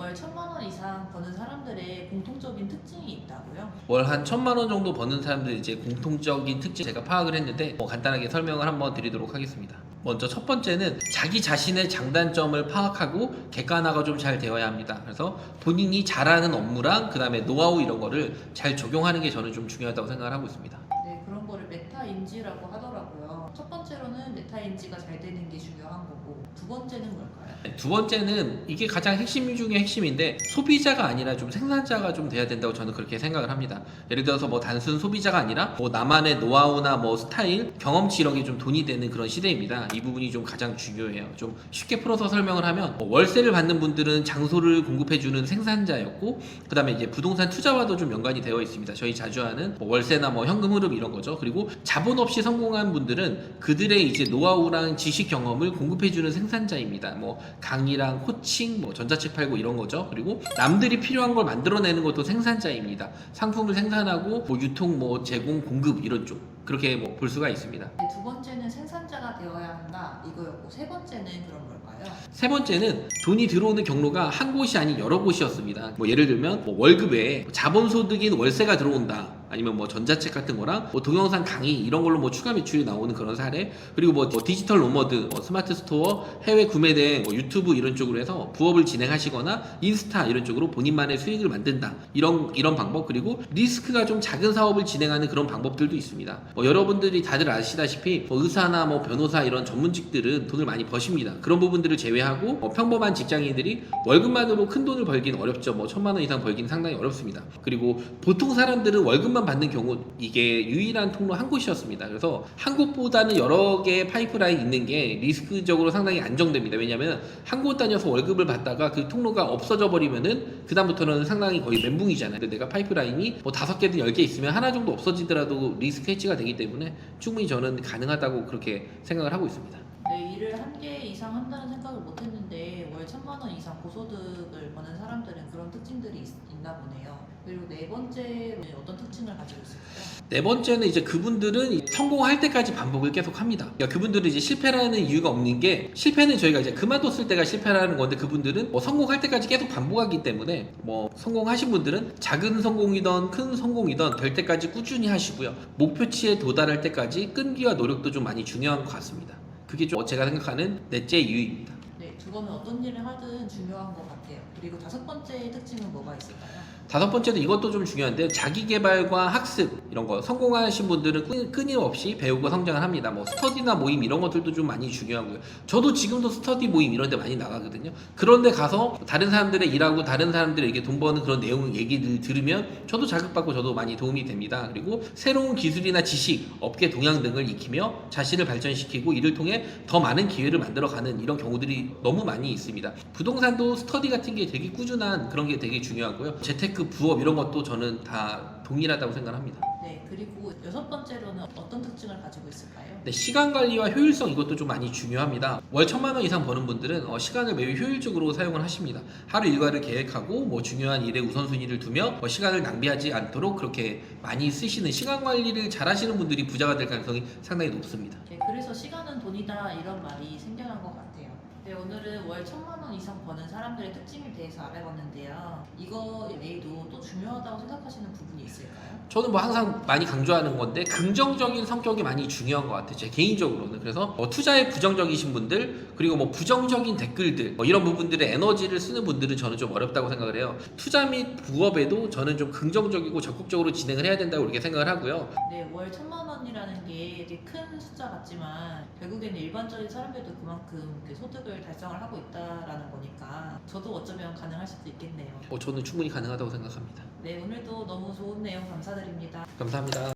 월 1,000만 원 이상 버는 사람들의 공통적인 특징이 있다고요? 월 한 1,000만 원 정도 버는 사람들 이제 공통적인 특징 제가 파악을 했는데 간단하게 설명을 한번 드리도록 하겠습니다. 먼저 첫 번째는 자기 자신의 장단점을 파악하고 객관화가 좀 잘 되어야 합니다. 그래서 본인이 잘하는 업무랑 그 다음에 노하우 이런 거를 잘 적용하는 게 저는 좀 중요하다고 생각을 하고 있습니다. 네, 그런 거를 메타인지라고 하더라고요. 첫 번째로는 메타인지가 잘 되는 게 중요한 거고, 두 번째는 뭘까요? 두 번째는 이게 가장 핵심 중에 핵심인데 소비자가 아니라 좀 생산자가 좀 돼야 된다고 저는 그렇게 생각을 합니다. 예를 들어서 뭐 단순 소비자가 아니라 뭐 나만의 노하우나 뭐 스타일, 경험치 이런 게 좀 돈이 되는 그런 시대입니다. 이 부분이 좀 가장 중요해요. 좀 쉽게 풀어서 설명을 하면 뭐 월세를 받는 분들은 장소를 공급해주는 생산자였고 그 다음에 이제 부동산 투자와도 좀 연관이 되어 있습니다. 저희 자주 하는 뭐 월세나 뭐 현금 흐름 이런 거죠. 그리고 자본 없이 성공한 분들은 그들의 이제 노하우랑 지식 경험을 공급해주는 생산자입니다. 뭐 강의랑 코칭, 뭐 전자책 팔고 이런 거죠. 그리고 남들이 필요한 걸 만들어내는 것도 생산자입니다. 상품을 생산하고 뭐 유통, 뭐 제공, 공급 이런 쪽 그렇게 뭐 볼 수가 있습니다. 네, 두 번째는 생산자가 되어야 한다 이거였고, 세 번째는 그럼 뭘까요? 세 번째는 돈이 들어오는 경로가 한 곳이 아닌 여러 곳이었습니다. 뭐 예를 들면 뭐 월급에 자본소득인 월세가 들어온다. 아니면 뭐 전자책 같은 거랑 뭐 동영상 강의 이런 걸로 뭐 추가 매출이 나오는 그런 사례, 그리고 뭐 디지털 노머드, 뭐 스마트 스토어, 해외 구매대, 뭐 유튜브 이런 쪽으로 해서 부업을 진행하시거나 인스타 이런 쪽으로 본인만의 수익을 만든다. 이런 방법, 그리고 리스크가 좀 작은 사업을 진행하는 그런 방법들도 있습니다. 뭐 여러분들이 다들 아시다시피 뭐 의사나 뭐 변호사 이런 전문직들은 돈을 많이 버십니다. 그런 부분들을 제외하고 뭐 평범한 직장인들이 월급만으로 큰 돈을 벌긴 어렵죠. 뭐 1,000만 원 이상 벌긴 상당히 어렵습니다. 그리고 보통 사람들은 월급만 받는 경우 이게 유일한 통로 한 곳이었습니다. 그래서 한 곳보다는 여러 개의 파이프라인 있는 게 리스크적으로 상당히 안정됩니다. 왜냐하면 한 곳 다녀서 월급을 받다가 그 통로가 없어져 버리면은 그 다음부터는 상당히 거의 멘붕이잖아요. 내가 파이프라인이 뭐 5개든 10개 있으면 하나 정도 없어지더라도 리스크 해지가 되기 때문에 충분히 저는 가능하다고 그렇게 생각을 하고 있습니다. 네, 일을 한 개 이상 한다는 생각을 못 했는데 월 1,000만 원 이상 고소득을 버는 사람들은 그런 특징들이 있나 보네요. 그리고 네 번째로 어떤 특징을 가지고 있을까요? 네 번째는 이제 그분들은 성공할 때까지 반복을 계속 합니다. 그러니까 그분들은 이제 실패라는 이유가 없는 게, 실패는 저희가 이제 그만뒀을 때가 실패라는 건데 그분들은 뭐 성공할 때까지 계속 반복하기 때문에 뭐 성공하신 분들은 작은 성공이든 큰 성공이든 될 때까지 꾸준히 하시고요. 목표치에 도달할 때까지 끈기와 노력도 좀 많이 중요한 것 같습니다. 그게 좀 제가 생각하는 넷째 이유입니다. 네, 두 번은 어떤 일을 하든 중요한 것 같아요. 그리고 다섯 번째 특징은 뭐가 있을까요? 다섯 번째는 이것도 좀 중요한데, 자기개발과 학습 이런 거 성공하신 분들은 끊임없이 배우고 성장을 합니다. 뭐 스터디나 모임 이런 것들도 좀 많이 중요하고요. 저도 지금도 스터디 모임 이런 데 많이 나가거든요. 그런데 가서 다른 사람들의 일하고 다른 사람들에게 돈 버는 그런 내용 얘기를 들으면 저도 자극받고 저도 많이 도움이 됩니다. 그리고 새로운 기술이나 지식, 업계 동향 등을 익히며 자신을 발전시키고 이를 통해 더 많은 기회를 만들어가는 이런 경우들이 너무 많이 있습니다. 부동산도 스터디 같은 게 되게 꾸준한 그런 게 되게 중요하고요. 재테크, 부업 이런 것도 저는 다 동일하다고 생각합니다. 네, 그리고 여섯 번째로는 어떤 특징을 가지고 있을까요? 네, 시간 관리와 효율성 이것도 좀 많이 중요합니다. 월 1,000만 원 이상 버는 분들은 시간을 매우 효율적으로 사용을 하십니다. 하루 일과를 계획하고 뭐 중요한 일에 우선순위를 두며 시간을 낭비하지 않도록 그렇게 많이 쓰시는, 시간 관리를 잘 하시는 분들이 부자가 될 가능성이 상당히 높습니다. 네, 그래서 시간은 돈이다 이런 말이 생겨난 것 같아요. 네, 오늘은 월 1,000만 원 이상 버는 사람들의 특징에 대해서 알아봤는데요. 이거 외에도 또 중요하다고 생각하시는 부분이 있을까요? 저는 뭐 항상 많이 강조하는 건데 긍정적인 성격이 많이 중요한 것 같아요. 제 개인적으로는. 그래서 투자에 부정적이신 분들, 그리고 뭐 부정적인 댓글들 뭐 이런 부분들의 에너지를 쓰는 분들은 저는 좀 어렵다고 생각을 해요. 투자 및 부업에도 저는 좀 긍정적이고 적극적으로 진행을 해야 된다고 이렇게 생각을 하고요. 네, 월 1,000만 원이라는 게 되게 큰 숫자 같지만 결국에는 일반적인 사람들도 그만큼 소득을 달성을 하고 있다라는 거니까 저도 어쩌면 가능할 수도 있겠네요. 저는 충분히 가능하다고 생각합니다. 네, 오늘도 너무 좋은 내용 감사드립니다. 감사합니다.